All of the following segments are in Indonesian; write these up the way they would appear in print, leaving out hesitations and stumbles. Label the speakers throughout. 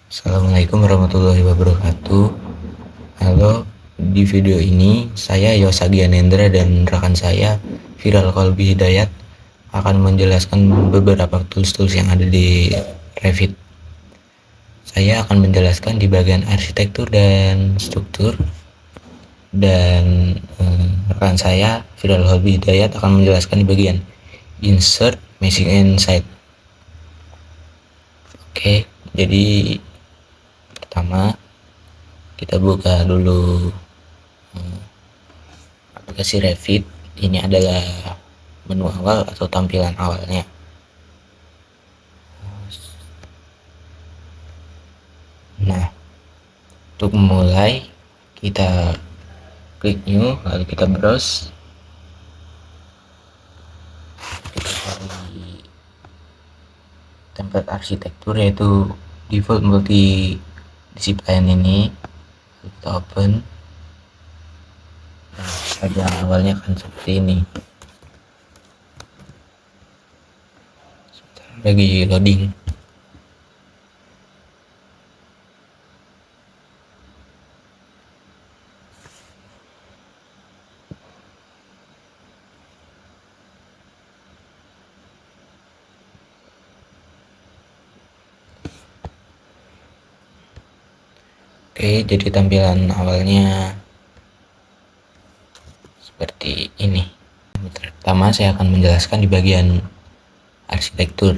Speaker 1: Assalamualaikum warahmatullahi wabarakatuh. Halo, di video ini saya Yosa Gianendra dan rekan saya Viral Kolbi Hidayat akan menjelaskan beberapa tools-tools yang ada di Revit. Saya akan menjelaskan di bagian arsitektur dan struktur, dan rekan saya Viral Kolbi Hidayat akan menjelaskan di bagian insert, meshing, and site. Oke, jadi pertama kita buka dulu aplikasi Revit. Ini adalah menu awal atau tampilan awalnya. Nah, untuk memulai kita klik new, lalu kita browse, kita cari template arsitektur yaitu default multi disiplin ini, lalu kita open. Nah, pada awalnya kan seperti ini. Sebentar lagi loading. Oke, jadi tampilan awalnya seperti ini. Pertama saya akan menjelaskan di bagian arsitektur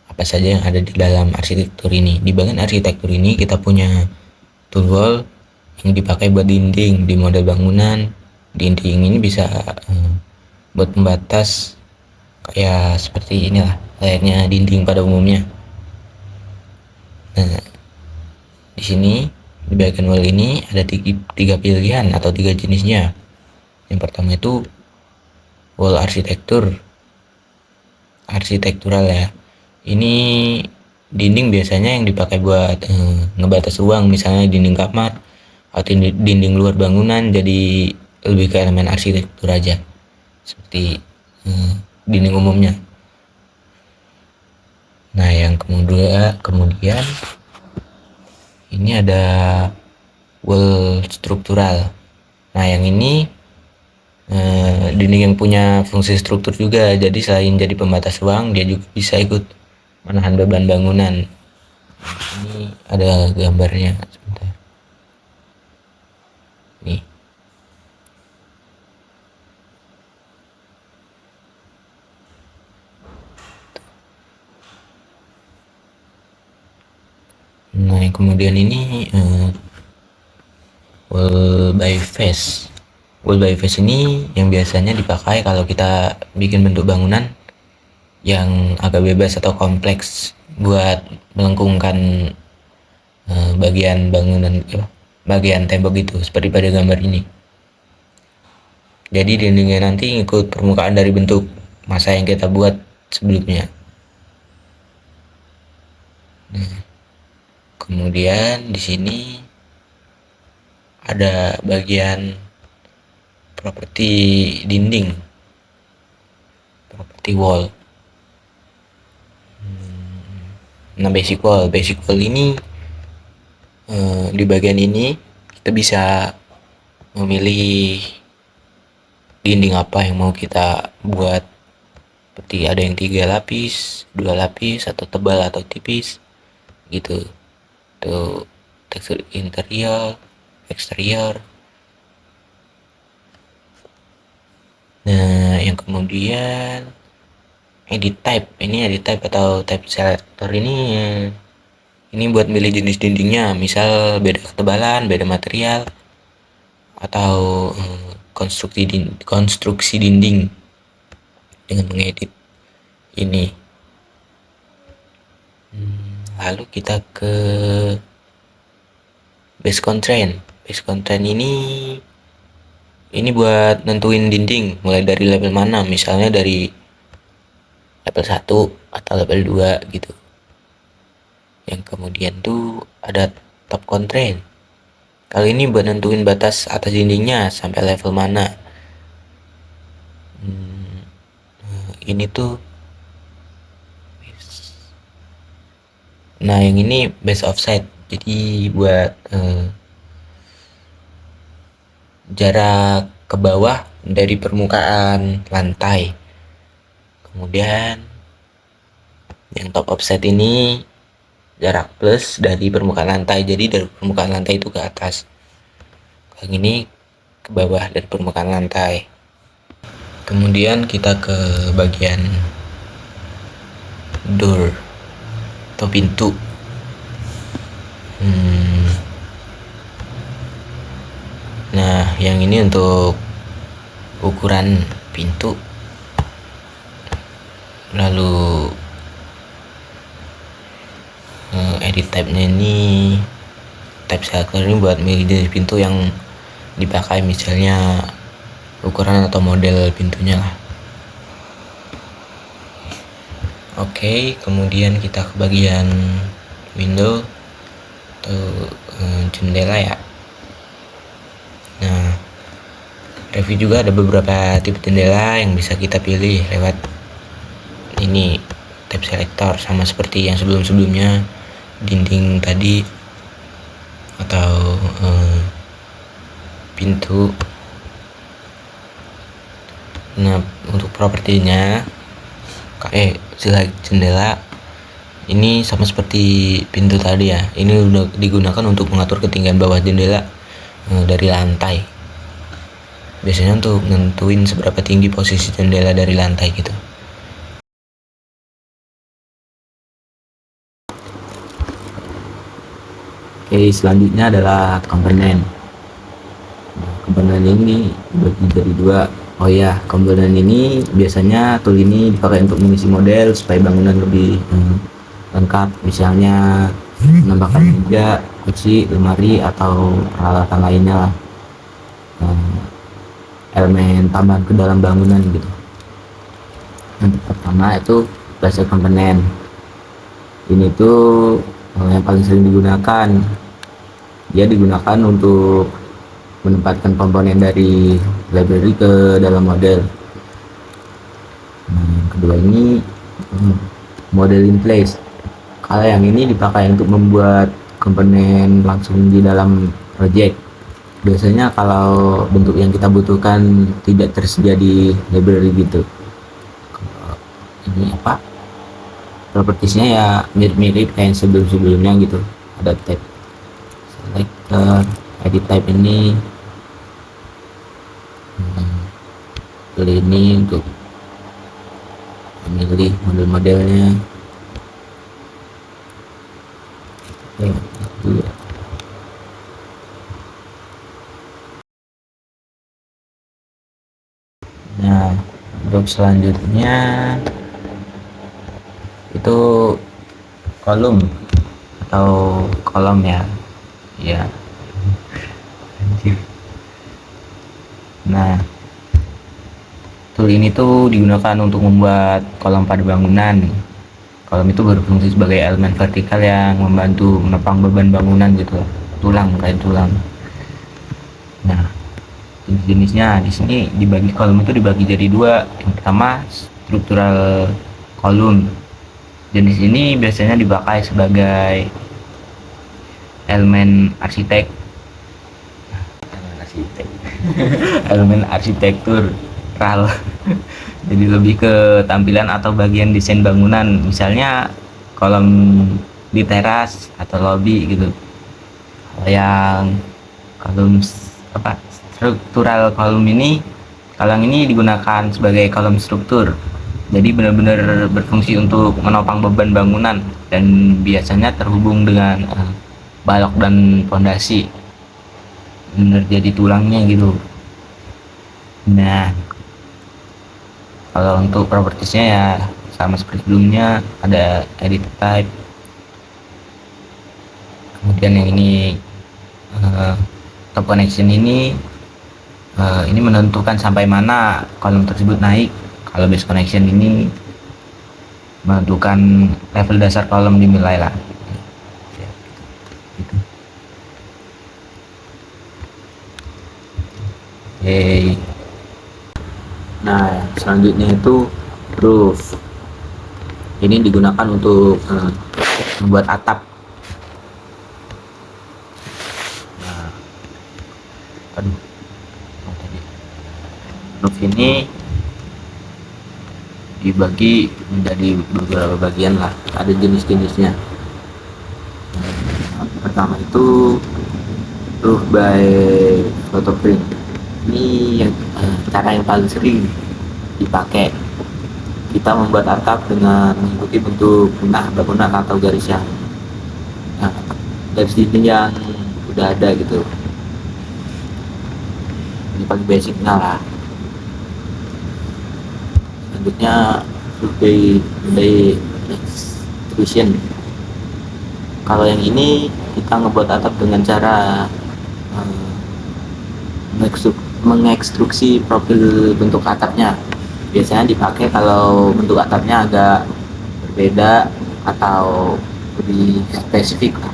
Speaker 1: apa saja yang ada di dalam arsitektur ini. Di bagian arsitektur ini kita punya tool wall yang dipakai buat dinding di model bangunan. Dinding ini bisa buat pembatas kayak seperti inilah, layaknya dinding pada umumnya. Nah, di sini di bagian wall ini ada tiga pilihan atau tiga jenisnya. Yang pertama itu wall arsitektural ya. Ini dinding biasanya yang dipakai buat ngebatas ruang, misalnya dinding kamar atau dinding luar bangunan, jadi lebih ke elemen arsitektur aja seperti dinding umumnya. Nah, yang kemudian ini ada wall struktural. Nah, yang ini dinding yang punya fungsi struktur juga, jadi selain jadi pembatas ruang, dia juga bisa ikut menahan beban bangunan. Ini ada gambarnya, sebentar. Nih. Nah, yang kemudian ini wall by face. Wall by face ini yang biasanya dipakai kalau kita bikin bentuk bangunan yang agak bebas atau kompleks buat melengkungkan bagian bangunan, bagian tembok itu, seperti pada gambar ini. Jadi dindingnya nanti ngikut permukaan dari bentuk masa yang kita buat sebelumnya. Nah, kemudian di sini ada bagian properti dinding, properti wall. Nah, basic wall ini di bagian ini kita bisa memilih dinding apa yang mau kita buat, seperti ada yang 3 lapis, 2 lapis, atau tebal atau tipis gitu. Tuh, tekstur interior, eksterior. Nah, yang kemudian edit type atau type selector ini buat milih jenis dindingnya, misal beda ketebalan, beda material, atau konstruksi dinding dengan mengedit ini. Lalu kita ke base constraint. Base constraint ini buat nentuin dinding mulai dari level mana, misalnya dari level 1 atau level 2 gitu. Yang kemudian tuh ada top constraint. Kali ini buat nentuin batas atas dindingnya sampai level mana. Ini tuh Nah, yang ini base offset, jadi buat jarak ke bawah dari permukaan lantai. Kemudian yang top offset ini jarak plus dari permukaan lantai, jadi dari permukaan lantai itu ke atas. Yang ini ke bawah dari permukaan lantai. Kemudian kita ke bagian door atau pintu. Nah, yang ini untuk ukuran pintu. Lalu edit type-nya ini type selector ini buat milih jenis pintu yang dipakai, misalnya ukuran atau model pintunya lah. Oke, kemudian kita ke bagian window atau jendela ya. Nah, review juga ada beberapa tipe jendela yang bisa kita pilih lewat ini tab selector, sama seperti yang sebelum-sebelumnya, dinding tadi atau pintu. Nah, untuk propertinya sila jendela ini sama seperti pintu tadi ya, ini udah digunakan untuk mengatur ketinggian bawah jendela dari lantai, biasanya untuk nentuin seberapa tinggi posisi jendela dari lantai gitu. Oke, selanjutnya adalah komponen. Komponen ini dibagi jadi dua. Oh ya, komponen ini biasanya tool ini dipakai untuk mengisi model supaya bangunan lebih lengkap, misalnya menambahkan meja, kursi, lemari, atau peralatan lainnya lah, elemen tambahan ke dalam bangunan gitu. Yang pertama itu basic komponen. Ini tuh yang paling sering digunakan. Dia digunakan untuk menempatkan komponen dari library ke dalam model. Yang kedua ini model in place. Kalau yang ini dipakai untuk membuat komponen langsung di dalam project. Biasanya kalau bentuk yang kita butuhkan tidak tersedia di library gitu. Ini apa? Propertiesnya ya mirip-mirip kayak sebelum-sebelumnya gitu. Ada tab selector, edit type ini, pilih ini untuk memilih model-modelnya. Nah, untuk selanjutnya itu kolom atau kolom ya. Nah, tool ini tuh digunakan untuk membuat kolom pada bangunan. Kolom itu berfungsi sebagai elemen vertikal yang membantu menopang beban bangunan gitu, kayak tulang. Nah, jenis-jenisnya di sini dibagi, kolom itu dibagi jadi dua. Yang pertama struktural kolom. Jenis ini biasanya dipakai sebagai elemen arsitek. Elemen arsitektur RAL. Jadi lebih ke tampilan atau bagian desain bangunan, misalnya kolom di teras atau lobby gitu. Yang kolom struktural kolom ini, kalau yang ini digunakan sebagai kolom struktur, jadi benar-benar berfungsi untuk menopang beban bangunan dan biasanya terhubung dengan balok dan fondasi, benar jadi tulangnya gitu. Nah, kalau untuk propertiesnya ya sama seperti sebelumnya, ada edit type. Kemudian yang ini top connection ini menentukan sampai mana kolom tersebut naik. Kalau base connection ini menentukan level dasar kolom dinilai lah. Oke. Nah, selanjutnya itu roof. Ini digunakan untuk membuat atap. Nah, aduh, tadi roof ini dibagi menjadi beberapa bagian lah, ada jenis-jenisnya. Pertama itu roof by photoprint. Ini yang cara yang paling sering dipakai. Kita membuat atap dengan mengikuti bentuk bangunan atau garis yang garis dinding yang udah ada gitu. Ini paling basicnya lah. Selanjutnya by extrusion. Kalau yang ini kita ngebuat atap dengan cara mengekstruksi profil bentuk atapnya. Biasanya dipakai kalau bentuk atapnya agak berbeda atau lebih spesifik lah.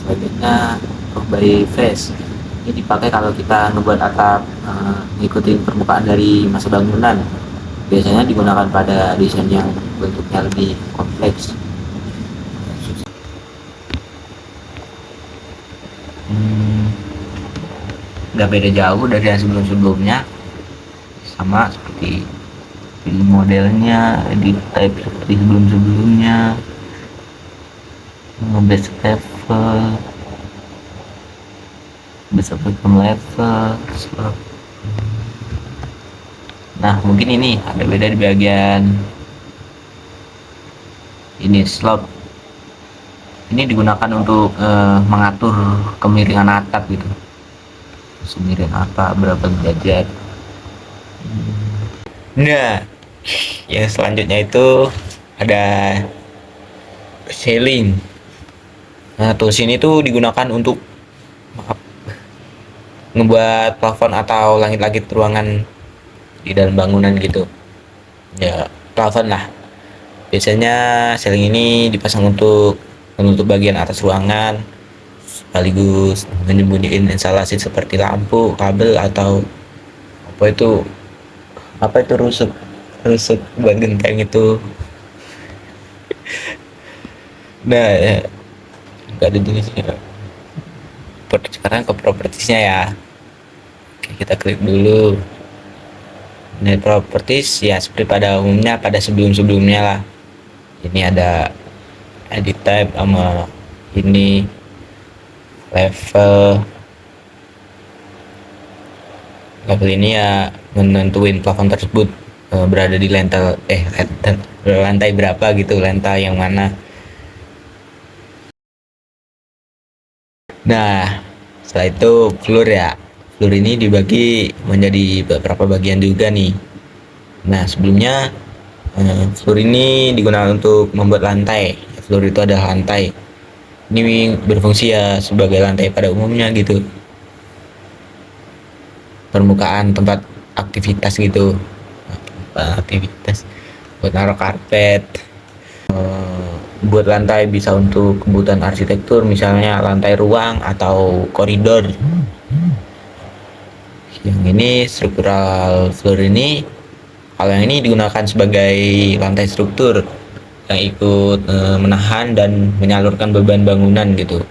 Speaker 1: Selanjutnya by face. Ini dipakai kalau kita ngebuat atap ngikutin permukaan dari masa bangunan. Biasanya digunakan pada desain yang bentuknya lebih kompleks. Nggak beda jauh dari yang sebelum-sebelumnya, sama seperti modelnya, edit type seperti sebelum-sebelumnya, base level, level. Nah, mungkin ini ada beda di bagian ini, slope. Ini digunakan untuk mengatur kemiringan atap gitu. Semiring apa, berapa derajat. Nah, yang selanjutnya itu ada ceiling. Nah, tools ini tuh digunakan untuk ngebuat plafon atau langit-langit ruangan di dalam bangunan gitu. Ya, plafon lah. Biasanya ceiling ini dipasang untuk menutup bagian atas ruangan, sekaligus menyembunyikan instalasi seperti lampu, kabel, atau apa itu rusuk buat genteng itu. Nah ya, nggak ada jenisnya. Sekarang ke propertiesnya ya. Oke, kita klik dulu. Nah, properties ya seperti pada umumnya pada sebelum-sebelumnya lah. Ini ada edit type sama ini level ini ya menentuin plafon tersebut berada di lantai berapa gitu, lantai yang mana. Nah, setelah itu floor ya. Floor ini dibagi menjadi beberapa bagian juga nih. Nah, sebelumnya floor ini digunakan untuk membuat lantai. Floor itu adalah lantai. Ini berfungsi ya sebagai lantai pada umumnya gitu. Permukaan tempat aktivitas gitu. Aktivitas buat naruh karpet. Buat lantai bisa untuk kebutuhan arsitektur, misalnya lantai ruang atau koridor. Yang ini struktural floor ini, kalau yang ini digunakan sebagai lantai struktur yang ikut menahan dan menyalurkan beban bangunan gitu.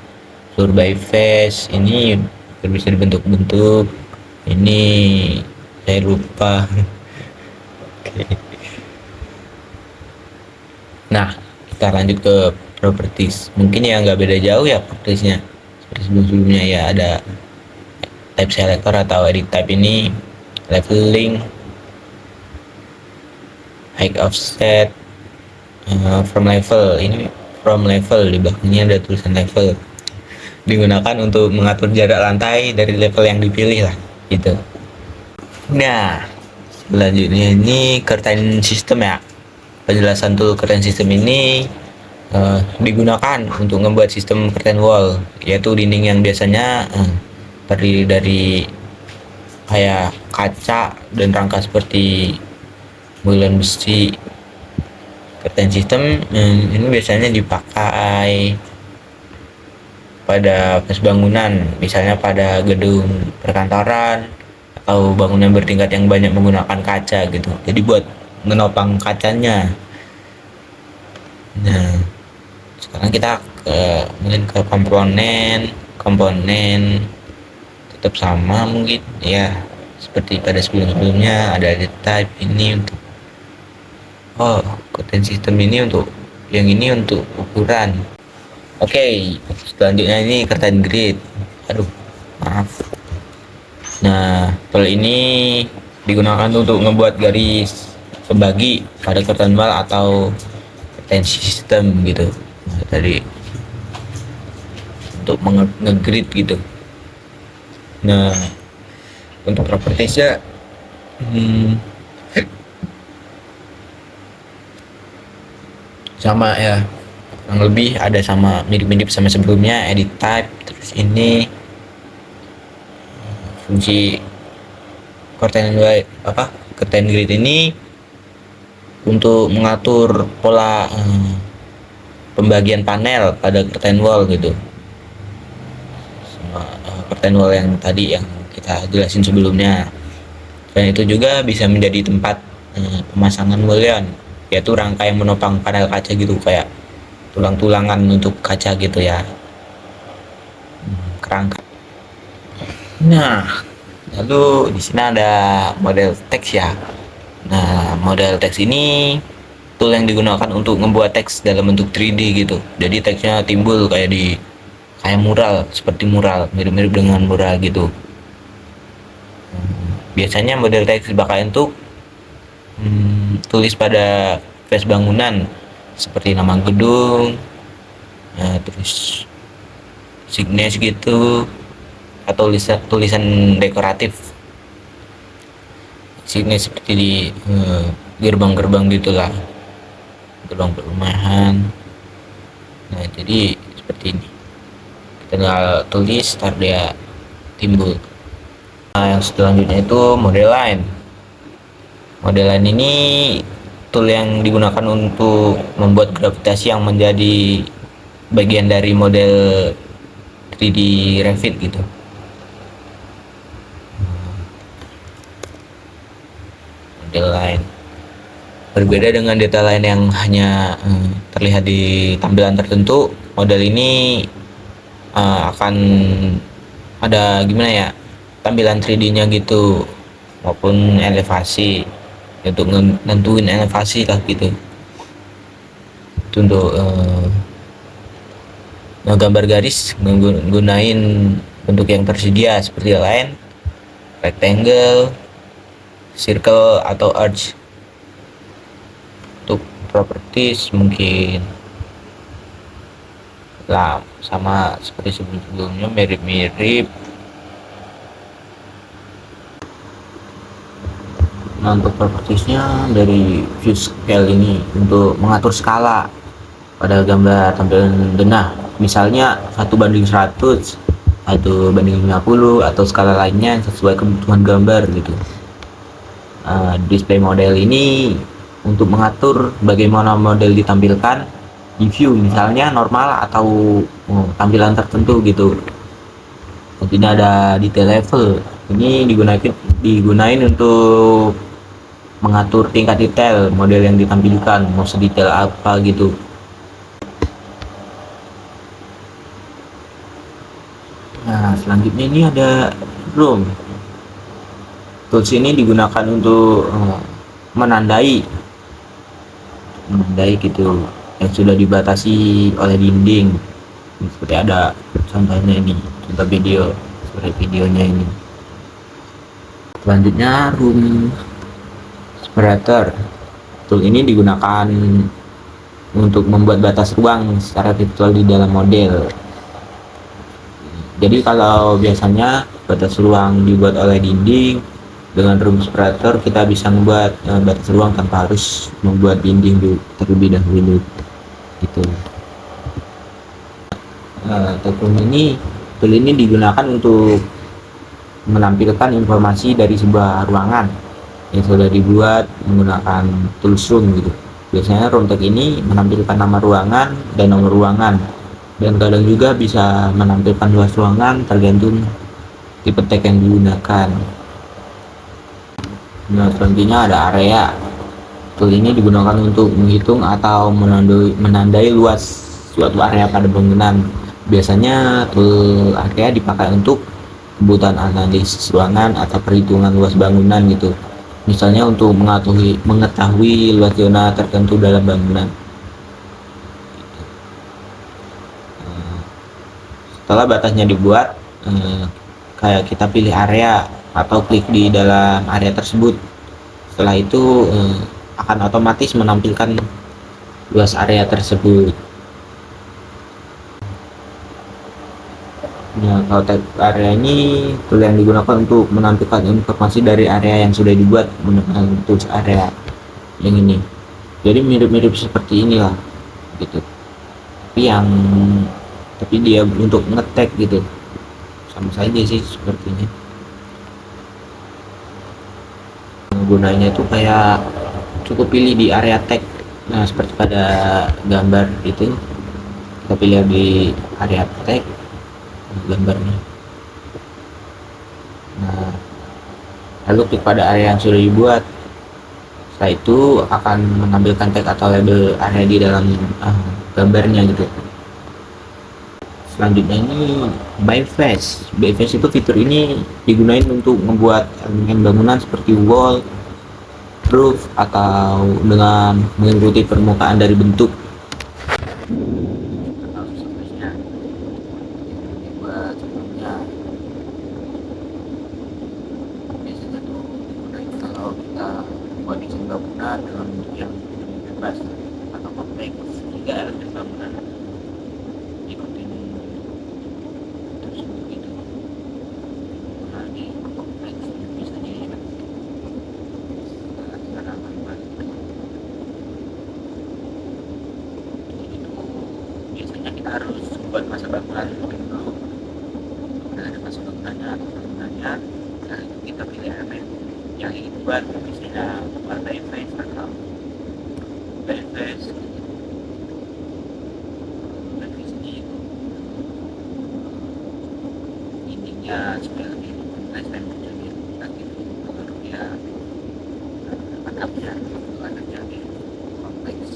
Speaker 1: Floor by face ini bisa dibentuk-bentuk. Ini saya lupa. Nah, kita lanjut ke properties. Mungkin ya nggak beda jauh ya propertiesnya seperti sebelum-sebelumnya ya. Ada type selector atau edit type ini, leveling, height offset, from level. Ini from level, di belakangnya ada tulisan level. Digunakan untuk mengatur jarak lantai dari level yang dipilih lah gitu. Nah, selanjutnya ini curtain system ya. Penjelasan tool curtain system ini digunakan untuk membuat sistem curtain wall, yaitu dinding yang biasanya terdiri dari kayak kaca dan rangka seperti bulan besi. Curtain system ini biasanya dipakai pada bangunan, misalnya pada gedung perkantoran atau bangunan bertingkat yang banyak menggunakan kaca gitu. Jadi buat menopang kacanya. Nah, sekarang kita mungkin ke komponen tetap sama mungkin ya, seperti pada sebelum-sebelumnya. Ada di type ini untuk content system, ini untuk yang ini untuk ukuran. Oke, selanjutnya ini curtain grid. Aduh, maaf. Nah, tool ini digunakan untuk membuat garis pembagi pada curtain wall atau curtain system gitu. Nah, tadi untuk nge-grid gitu. Nah, untuk propertiesnya sama ya, kurang lebih ada sama, mirip-mirip sama sebelumnya. Edit type, terus ini fungsi curtain grid ini untuk mengatur pola pembagian panel pada curtain wall gitu, sama curtain wall yang tadi yang kita jelasin sebelumnya. Dan itu juga bisa menjadi tempat pemasangan mullion, yaitu rangka yang menopang panel kaca gitu, kayak tulang-tulangan untuk kaca gitu ya, kerangka. Nah, lalu di sini ada model teks ya. Nah, model teks ini tool yang digunakan untuk membuat teks dalam bentuk 3D gitu. Jadi teksnya timbul kayak mural, seperti mural, mirip-mirip dengan mural gitu. Biasanya model teks dibakar untuk tulis pada face bangunan seperti nama gedung, terus signes gitu, atau tulisan dekoratif sini seperti di gerbang-gerbang gitulah, gerbang perumahan. Nah, jadi seperti ini, kita tinggal tulis, ntar dia timbul. Nah, yang selanjutnya itu model line. Model line ini tool yang digunakan untuk membuat gravitasi yang menjadi bagian dari model 3D Revit gitu. Model line berbeda dengan detail line yang hanya terlihat di tampilan tertentu. Model ini akan ada gimana ya, tampilan 3D-nya gitu, maupun elevasi, untuk nentuin elevasi lah gitu. Itu untuk gambar garis menggunakan bentuk yang tersedia seperti line, rectangle, circle, atau arch. Untuk properties mungkin lah sama seperti sebelumnya, mirip-mirip. Nah, untuk propertiesnya dari view scale ini untuk mengatur skala pada gambar tampilan denah, misalnya 1:100, 1:50, atau skala lainnya sesuai kebutuhan gambar gitu. Display model ini untuk mengatur bagaimana model ditampilkan di view, misalnya normal atau tampilan tertentu gitu. Nantinya ada detail level, ini digunain untuk mengatur tingkat detail model yang ditampilkan, mau sedetail apa gitu. Nah, selanjutnya ini ada room. Tools ini digunakan untuk menandai gitu yang sudah dibatasi oleh dinding, seperti ada contohnya ini, contoh video seperti videonya ini. Selanjutnya room separator. Tool ini digunakan untuk membuat batas ruang secara virtual di dalam model. Jadi kalau biasanya batas ruang dibuat oleh dinding, dengan room separator kita bisa membuat batas ruang tanpa harus membuat dinding terlebih dahulu gitu. Tool ini digunakan untuk menampilkan informasi dari sebuah ruangan yang sudah dibuat menggunakan tools room gitu. Biasanya room tag ini menampilkan nama ruangan dan nomor ruangan dan kadang juga bisa menampilkan luas ruangan tergantung tipe tag yang digunakan. Nah, selanjutnya ada area. Tool ini digunakan untuk menghitung atau menandai luas suatu area pada bangunan. Biasanya tool area dipakai untuk kebutuhan analisis ruangan atau perhitungan luas bangunan gitu. Misalnya untuk mengetahui luas zona tertentu dalam bangunan. Setelah batasnya dibuat, kayak kita pilih area atau klik di dalam area tersebut. Setelah itu akan otomatis menampilkan luas area tersebut. Nah, kalau tag area ini tool yang digunakan untuk menampilkan informasi dari area yang sudah dibuat menggunakan tools area yang ini. Jadi mirip-mirip seperti inilah gitu. Tapi dia untuk ngetek gitu. Sama saja sih sepertinya. Gunanya itu kayak cukup pilih di area tag. Nah, seperti pada gambar itu, kita pilih di area tag gambarnya. Nah, lalu klik pada area yang sudah dibuat. Setelah itu akan menampilkan tag atau label area di dalam gambarnya gitu. Selanjutnya ini by face. By face itu fitur ini digunakan untuk membuat elemen bangunan seperti wall, roof, atau dengan mengikuti permukaan dari bentuk. Buat sebelumnya biasanya tuh digunakan kalau kita buat desain bangunan dalam bentuk yang bebas atau kompleks sehingga elemen bangunan ikutin tersebut gitu. Nah, di kompleks misalnya ya sekarang biasanya kita harus buat masa bangunan dulu. Udah ada masa bangunannya atau bangunannya, nah itu kita pilih elemen yang ingin dibuat, misalnya lantai face atau face dan di sini ininya supaya lebih kompleks dan menjadi aktif baru dia atapnya lebih kompleks.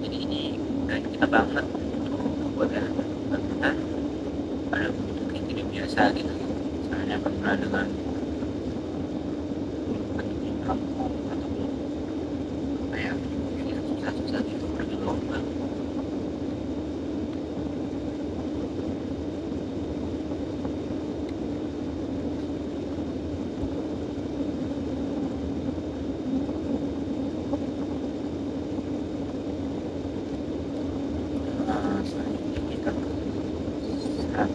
Speaker 1: Jadi ini mudah kita banget untuk membuat elemen bangunan pada bentuk yang tidak biasa gitu. Misalnya bangunan dengan bentuknya kampung atau kayak yang susah-susah gitu bergelombang. Selanjutnya kita ke sub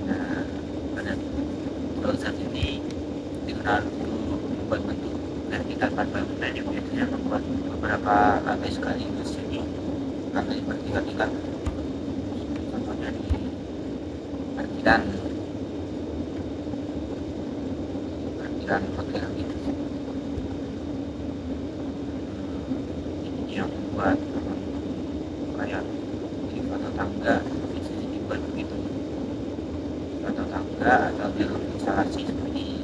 Speaker 1: nah pada kalau saat ini digunakan untuk membuat bentuk vertikal pada bangunan yang biasanya membuat beberapa lantai sekaligus. Jadi lantai vertikal contohnya di parkiran hotel gitu. Ini yang membuat kayak di foto tangga biasanya dibuat begitu, foto tangga atau dalam instalasi seperti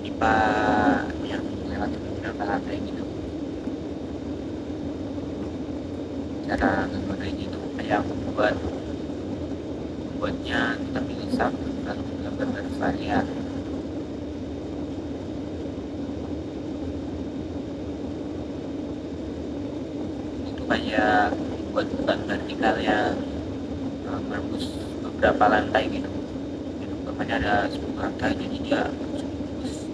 Speaker 1: pipa yang lewat beberapa lantai gitu. Cara menggunakannya itu kayak membuatnya kita pilih sub lalu gambar garis varian. Itu kayak buat beban vertikal yang menembus beberapa lantai gitu. Jadi umpamanya ada 10 lantai, jadi dia menembus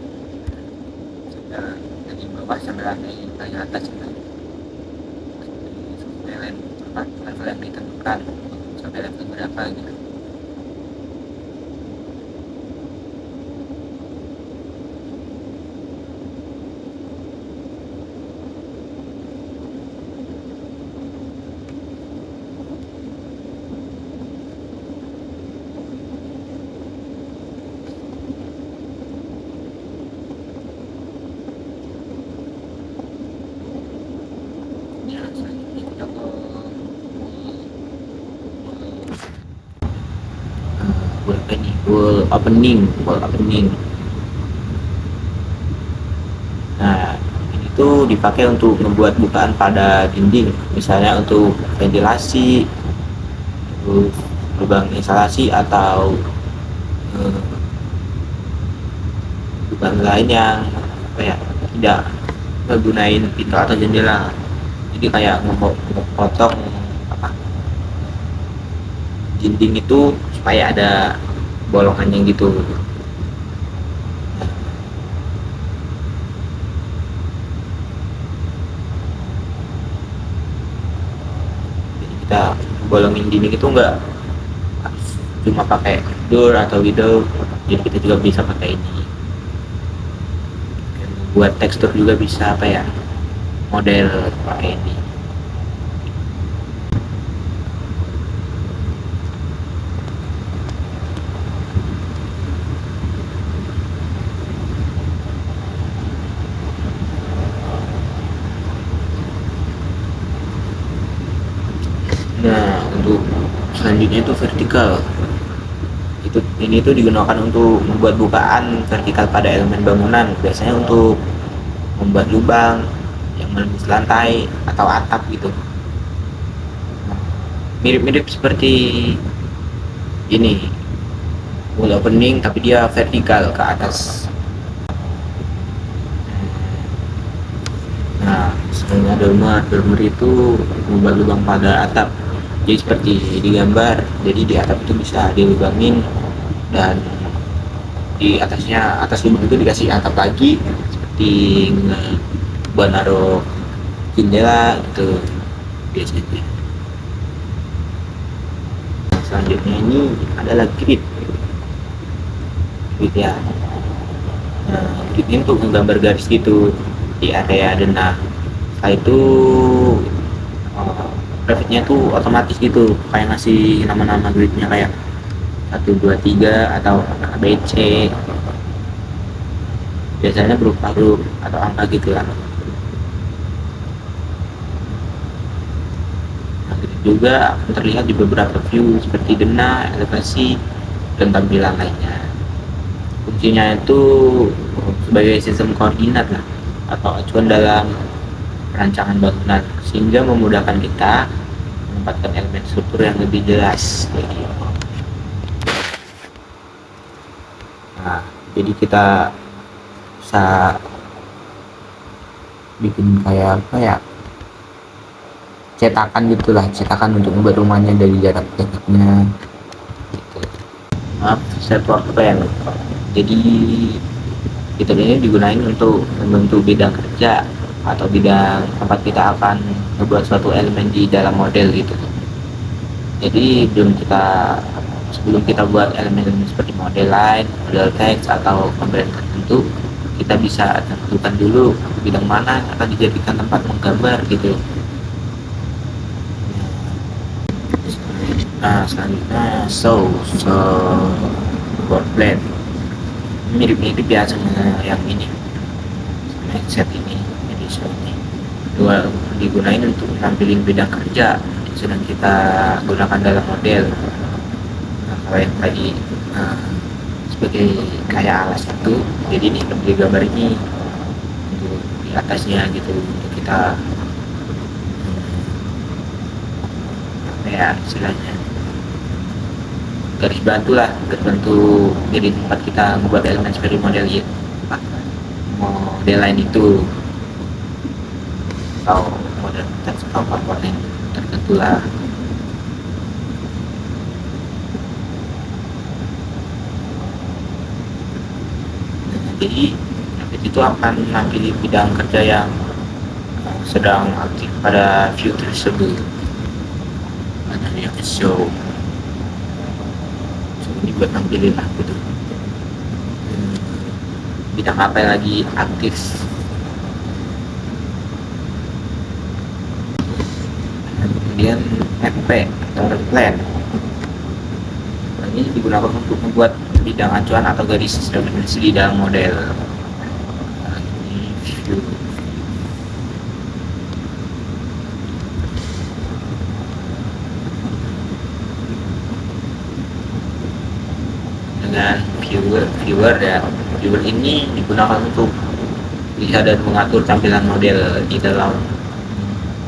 Speaker 1: dari bawah sampai lantai paling atas gitu. Level yang ditentukan sampai level berapa gitu. selanjutnya kita ke berapa nih, wall opening. Nah, ini tuh dipakai untuk membuat bukaan pada dinding, misalnya untuk ventilasi, terus lubang instalasi atau eh, bukan lain yang apa ya, tidak menggunakan pintu atau jendela. Jadi kayak memotong apa, dinding itu supaya ada bolongannya gitu. Jadi kita bolongin dinding itu enggak cuma pakai door atau window, jadi kita juga bisa pakai ini. Dan buat tekstur juga bisa apa ya, model pakai ini. Nah, untuk selanjutnya itu vertikal. Ini tuh digunakan untuk membuat bukaan vertikal pada elemen bangunan, biasanya untuk membuat lubang yang menembus lantai atau atap gitu. Mirip-mirip seperti ini, wall opening, tapi dia vertikal ke atas. Nah, sebenarnya dormer itu membuat lubang pada atap, jadi seperti di gambar. Jadi di atap itu bisa dilubangin, dan di atas lubang itu dikasih atap lagi, seperti buat naruh jendela gitu biasanya. Selanjutnya ini adalah grid ya. Nah, grid ini untuk menggambar garis gitu di area denah. Setelah itu grafitnya tuh otomatis gitu, kayak ngasih nama-nama gridnya kayak 1 2 3 atau ABC, biasanya berupa huruf atau angka gitu kan. Nah, grid juga akan terlihat di beberapa view seperti denah, elevasi, dan tampilan lainnya. Fungsinya itu sebagai sistem koordinat lah, atau acuan dalam perancangan bangunan, sehingga memudahkan kita menempatkan elemen struktur yang lebih jelas. Nah, jadi kita bisa bikin kayak apa ya, cetakan gitulah, cetakan untuk membuat rumahnya dari jaraknya gitu. Maaf, support plan. Jadi fitur ini digunakan untuk membentuk bidang kerja atau bidang tempat kita akan membuat suatu elemen di dalam model gitu. Jadi sebelum kita buat elemen seperti model line, model teks, atau komponen tertentu, kita bisa tentukan dulu bidang mana yang akan dijadikan tempat menggambar gitu. Nah, selanjutnya board plan mirip-mirip ya sama yang ini, sama set ini. Jadi ini digunakan untuk menampilkan bidang kerja yang sedang kita gunakan dalam model. Nah, kalau yang tadi sebagai kayak alas itu, jadi ini seperti gambar ini untuk di atasnya gitu, untuk kita apa ya istilahnya, garis bantu jadi tempat kita membuat elemen seperti model lain itu, atau model teks atau komponen tertentu lah. Jadi itu akan menampilkan bidang kerja yang sedang aktif pada view tersebut. Ada yang show ini buat nampilin lah gitu, bidang apa yang lagi aktif. Kemudian FP atau plan, ini digunakan untuk membuat bidang acuan atau garis referensi di dalam model. Ini view. viewer ya. Viewer ini digunakan untuk lihat dan mengatur tampilan model di dalam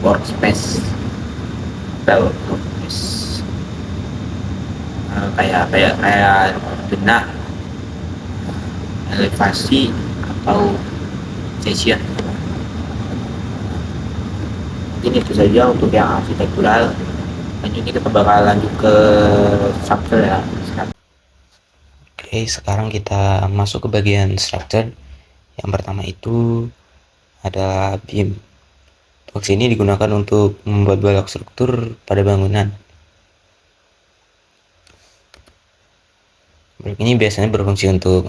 Speaker 1: workspace atau workspace, kayak benak, elevasi atau session. Mungkin itu saja untuk yang arsitektural. Lanjutnya kita bakal lanjut ke structure ya. Oke, sekarang kita masuk ke bagian structure. Yang pertama itu adalah beam. Tools ini digunakan untuk membuat balok struktur pada bangunan. Balok ini biasanya berfungsi untuk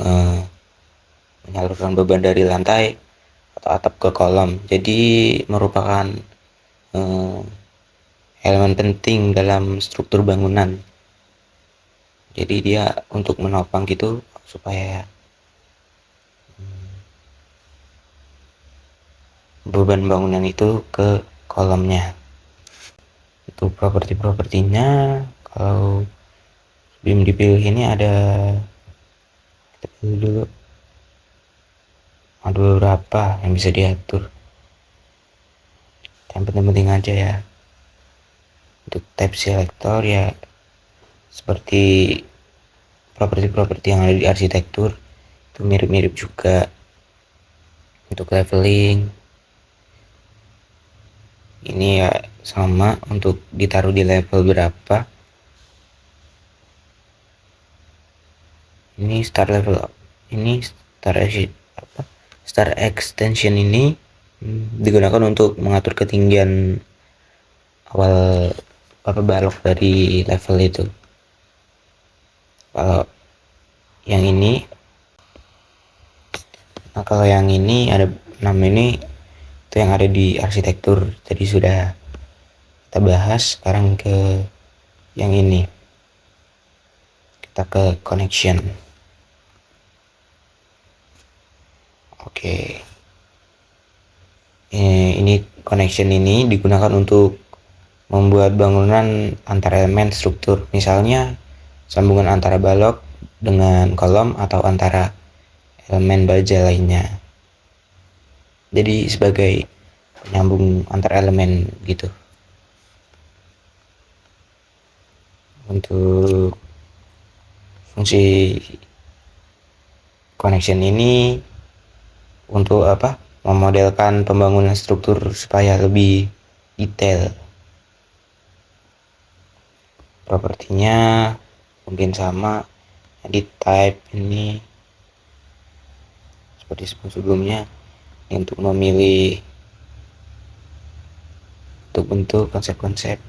Speaker 1: menyalurkan beban dari lantai atau atap ke kolom. Jadi merupakan elemen penting dalam struktur bangunan. Jadi dia untuk menopang gitu supaya beban bangunan itu ke kolomnya. Itu properti-propertinya. Kalau beam dipilih ini ada, kita pilih dulu, ada beberapa yang bisa diatur. Yang penting-penting aja ya. Untuk type selector ya seperti properti-properti yang ada di arsitektur, itu mirip-mirip juga. Untuk leveling ini ya sama, untuk ditaruh di level berapa. Ini start level, ini start extension ini digunakan untuk mengatur ketinggian awal balok dari level itu. Kalau yang ini, kalau yang ini ada 6 ini, itu yang ada di arsitektur tadi sudah kita bahas. Sekarang ke yang ini, kita ke connection. Oke, ini connection ini digunakan untuk membuat bangunan antar elemen struktur, misalnya sambungan antara balok dengan kolom atau antara elemen baja lainnya. Jadi sebagai penyambung antar elemen gitu. Untuk fungsi connection ini untuk apa? Memodelkan pembangunan struktur supaya lebih detail. Propertinya mungkin sama, edit type ini seperti sebelumnya. Ini untuk memilih untuk bentuk konsep-konsep.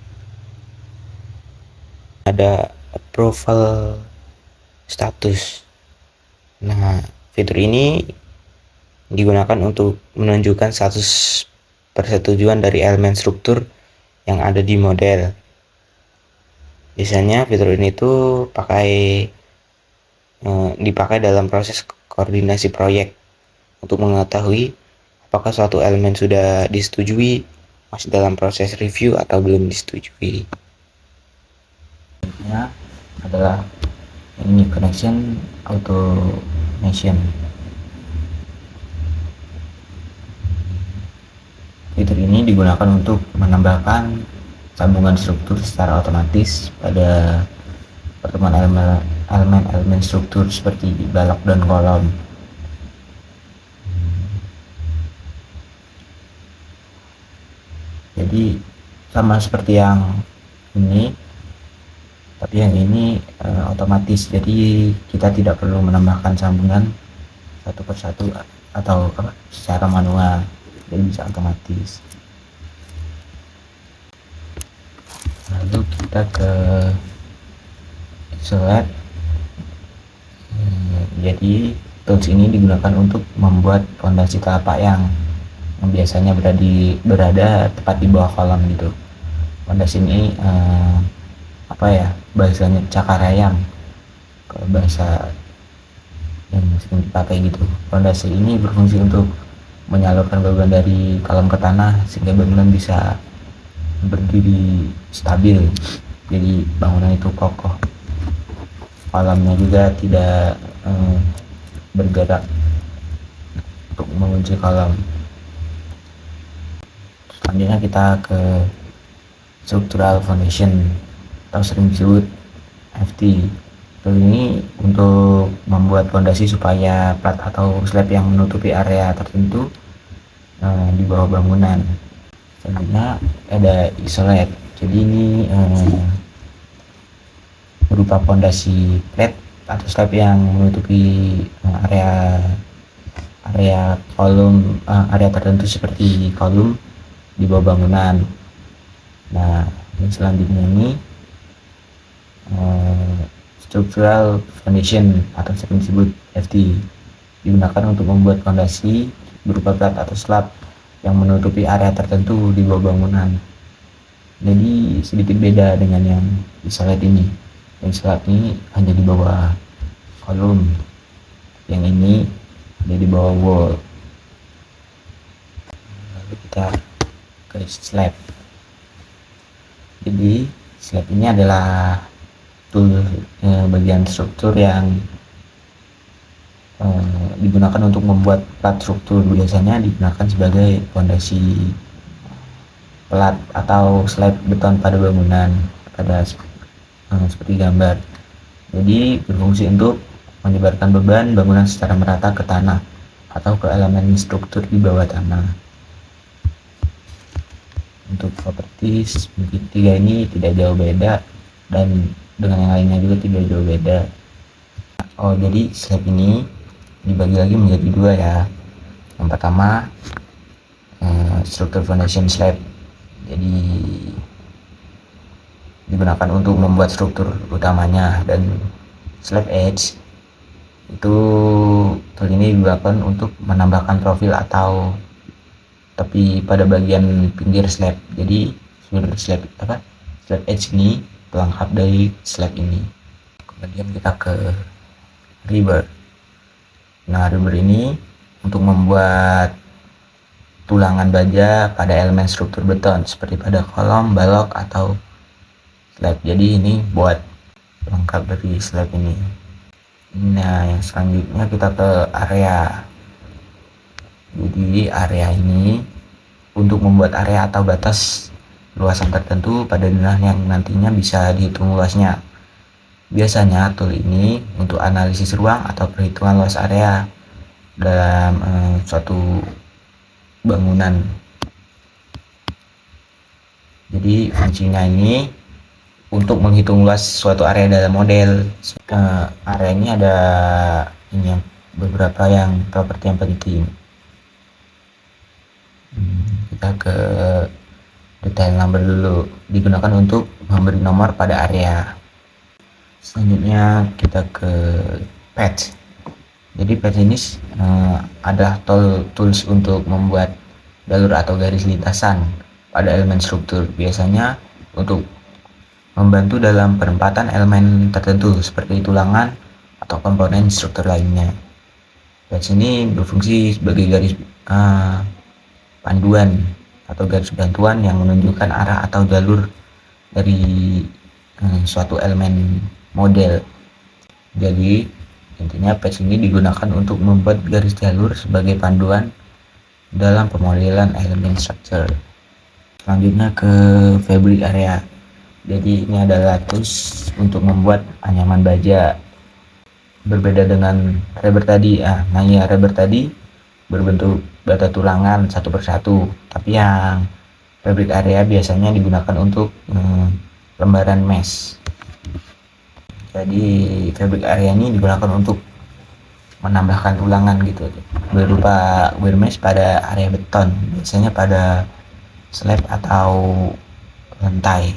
Speaker 1: Ada approval status. Nah, fitur ini digunakan untuk menunjukkan status persetujuan dari elemen struktur yang ada di model. Biasanya fitur ini tuh dipakai dalam proses koordinasi proyek untuk mengetahui apakah suatu elemen sudah disetujui, masih dalam proses review atau belum disetujui. Ini adalah ini connection automation. Fitur ini digunakan untuk menambahkan sambungan struktur secara otomatis pada pertemuan elemen struktur seperti balok dan kolom. Jadi sama seperti yang ini, tapi yang ini otomatis, jadi kita tidak perlu menambahkan sambungan satu persatu atau secara manual, jadi bisa otomatis. Lalu kita ke select. Jadi tools ini digunakan untuk membuat fondasi tapak yang biasanya berada tepat di bawah kolom gitu. Fondasi ini bahasanya cakar ayam kalau bahasa yang sering dipakai gitu. Fondasi ini berfungsi untuk menyalurkan beban dari kolom ke tanah sehingga bangunan bisa berdiri stabil, jadi bangunan itu kokoh. kolomnya juga tidak bergerak untuk mengunci kolom. Selanjutnya kita ke structural foundation atau sering disebut FT. Ini untuk membuat fondasi supaya plat atau slab yang menutupi area tertentu di bawah bangunan. Selanjutnya ada isolate. Jadi ini berupa fondasi flat atau slab yang menutupi area kolom, area tertentu seperti kolom di bawah bangunan. Nah, yang selanjutnya ini structural foundation atau sering disebut FT, digunakan untuk membuat fondasi berupa plat atau slab yang menutupi area tertentu di bawah bangunan. Jadi sedikit beda dengan yang isolate ini. Yang isolate ini hanya di bawah kolom, yang ini ada di bawah wall. Lalu kita ke slab. Jadi slab ini adalah bagian struktur yang digunakan untuk membuat plat struktur. Biasanya digunakan sebagai fondasi plat atau slab beton pada bangunan seperti gambar. Jadi berfungsi untuk menyebarkan beban bangunan secara merata ke tanah atau ke elemen struktur di bawah tanah. Untuk properties mungkin tiga ini tidak jauh beda, dan dengan yang lainnya juga tidak jauh beda. Jadi slab ini dibagi lagi menjadi dua ya. Yang pertama struktur foundation slab, jadi digunakan untuk membuat struktur utamanya. Dan slab edge itu ini digunakan untuk menambahkan profil atau tepi pada bagian pinggir slab. Jadi slab edge ini pelengkap dari slab ini. Kemudian kita ke rubber. Nah, rubber ini untuk membuat tulangan baja pada elemen struktur beton seperti pada kolom, balok atau slab. Jadi ini buat pelengkap dari slab ini. Nah, yang selanjutnya kita ke area. Jadi area ini untuk membuat area atau batas luasan tertentu pada denah yang nantinya bisa dihitung luasnya. Biasanya tool ini untuk analisis ruang atau perhitungan luas area dalam suatu bangunan. Jadi fungsinya ini untuk menghitung luas suatu area dalam model. Area ini ada beberapa properti yang penting. Kita ke detail number dulu. Digunakan untuk memberi nomor pada area. Selanjutnya kita ke patch. Jadi patch ini adalah tools untuk membuat jalur atau garis lintasan pada elemen struktur. Biasanya untuk membantu dalam penempatan elemen tertentu seperti tulangan atau komponen struktur lainnya. Patch ini berfungsi sebagai garis panduan atau garis bantuan yang menunjukkan arah atau jalur dari suatu elemen model. Jadi intinya patch ini digunakan untuk membuat garis jalur sebagai panduan dalam pemodelan elemen struktur. Selanjutnya ke fabric area. Jadi ini adalah tools untuk membuat anyaman baja. Berbeda dengan rubber tadi. Rubber tadi berbentuk bata tulangan satu persatu, tapi yang fabric area biasanya digunakan untuk lembaran mesh. Jadi fabric area ini digunakan untuk menambahkan tulangan gitu berupa wire mesh pada area beton, biasanya pada slab atau lantai.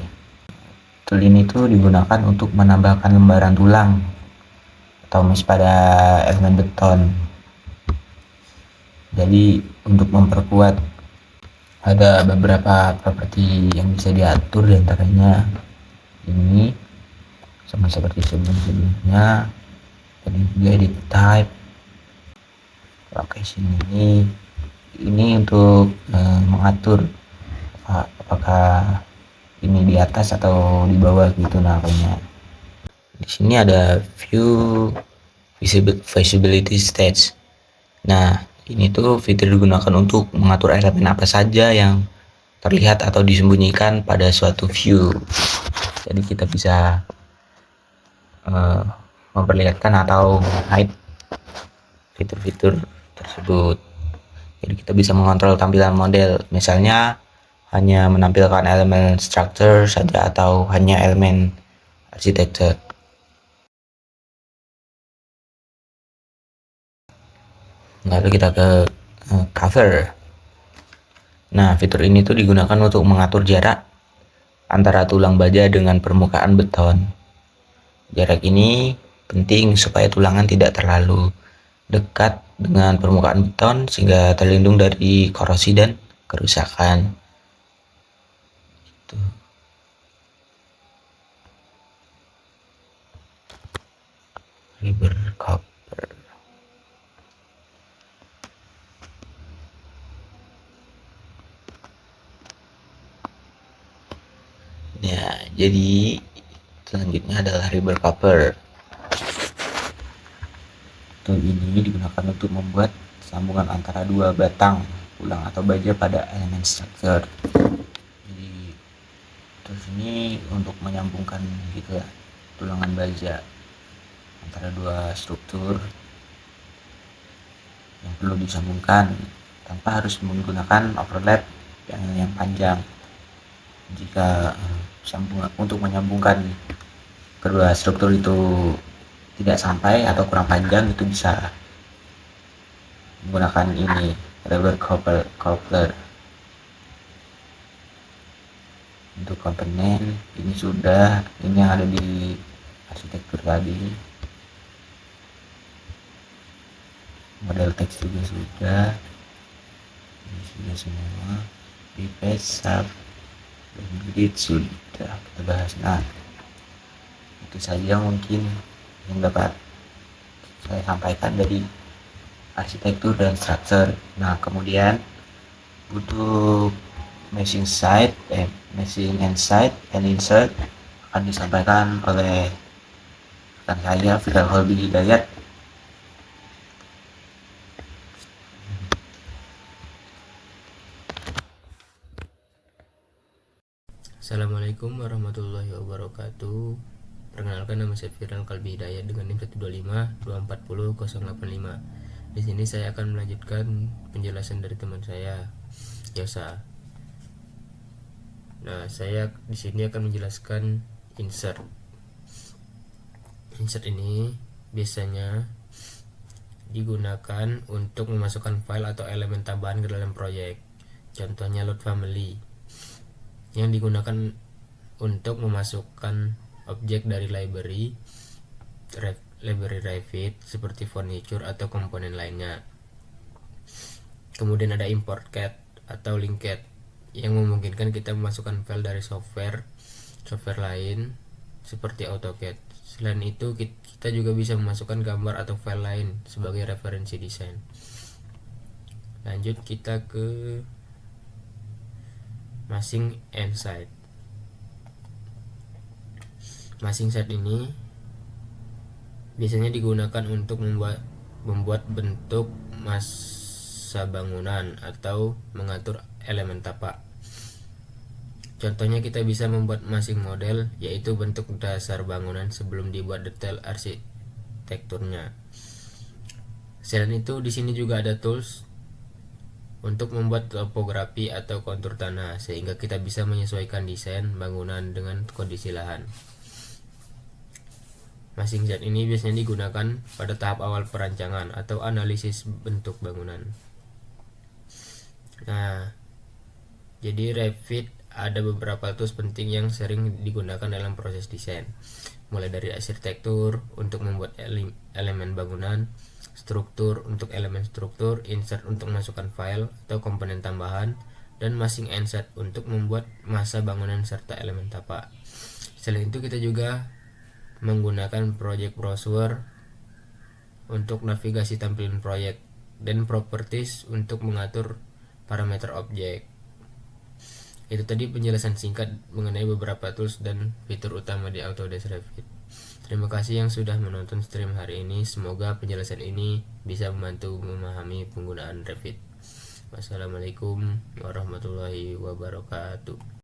Speaker 1: Tool ini tuh digunakan untuk menambahkan lembaran tulang atau mesh pada elemen beton. Jadi untuk memperkuat ada beberapa properti yang bisa diatur, diantaranya ini sama seperti sebelumnya. Tadi juga edit type, location ini untuk mengatur apakah ini di atas atau di bawah gitu naruhnya. Di sini ada view visibility stage. Nah, ini tuh fitur digunakan untuk mengatur elemen apa saja yang terlihat atau disembunyikan pada suatu view. Jadi kita bisa memperlihatkan atau hide fitur-fitur tersebut. Jadi kita bisa mengontrol tampilan model, misalnya hanya menampilkan elemen structure saja atau hanya elemen arsitektur. Lalu kita ke cover. Nah, fitur ini tuh digunakan untuk mengatur jarak antara tulang baja dengan permukaan beton. Jarak ini penting supaya tulangan tidak terlalu dekat dengan permukaan beton sehingga terlindung dari korosi dan kerusakan. Gitu. Fiber cover. Ya, jadi selanjutnya adalah rubber cover. Tool ini digunakan untuk membuat sambungan antara dua batang tulang atau baja pada elemen struktur. Jadi tools ini untuk menyambungkan gitu ya, tulangan baja antara dua struktur yang perlu disambungkan tanpa harus menggunakan overlap yang panjang. Jika untuk menyambungkan kedua struktur itu tidak sampai atau kurang panjang, itu bisa menggunakan ini rubber coupler. Untuk komponen ini yang ada di arsitektur tadi. Model teks juga sudah, ini sudah semua. Pipet, sub, dan grid sudah kita bahas. Nah, itu saja mungkin yang dapat saya sampaikan dari arsitektur dan struktur. Nah, kemudian butuh machine insight and insert akan disampaikan oleh rekan saya Viral Colby Hidayat.
Speaker 2: Assalamualaikum warahmatullahi wabarakatuh. Perkenalkan, nama saya Viral Kalbi Hidayat dengan NIM 125 Di sini saya akan melanjutkan penjelasan dari teman saya, Yosa. Nah, saya di sini akan menjelaskan insert. Insert ini biasanya digunakan untuk memasukkan file atau elemen tambahan ke dalam proyek. Contohnya load family, yang digunakan untuk memasukkan objek dari library Revit seperti furniture atau komponen lainnya. Kemudian ada import cat atau link cat, yang memungkinkan kita memasukkan file dari software lain seperti AutoCAD. Selain itu, kita juga bisa memasukkan gambar atau file lain sebagai referensi desain. Lanjut kita ke masing insight. Masing insight ini biasanya digunakan untuk membuat bentuk massa bangunan atau mengatur elemen tapak. Contohnya kita bisa membuat masing model, yaitu bentuk dasar bangunan sebelum dibuat detail arsitekturnya. Selain itu, di sini juga ada tools untuk membuat topografi atau kontur tanah, sehingga kita bisa menyesuaikan desain bangunan dengan kondisi lahan. Masing zat ini biasanya digunakan pada tahap awal perancangan atau analisis bentuk bangunan. Nah, jadi Revit ada beberapa tools penting yang sering digunakan dalam proses desain, mulai dari arsitektur untuk membuat elemen bangunan, struktur untuk elemen struktur, insert untuk memasukkan file atau komponen tambahan, dan masing insert untuk membuat massa bangunan serta elemen tapak. Selain itu, kita juga menggunakan project browser untuk navigasi tampilan proyek, dan properties untuk mengatur parameter objek. Itu tadi penjelasan singkat mengenai beberapa tools dan fitur utama di Autodesk Revit. Terima kasih yang sudah menonton stream hari ini. Semoga penjelasan ini bisa membantu memahami penggunaan Revit. Wassalamualaikum warahmatullahi wabarakatuh.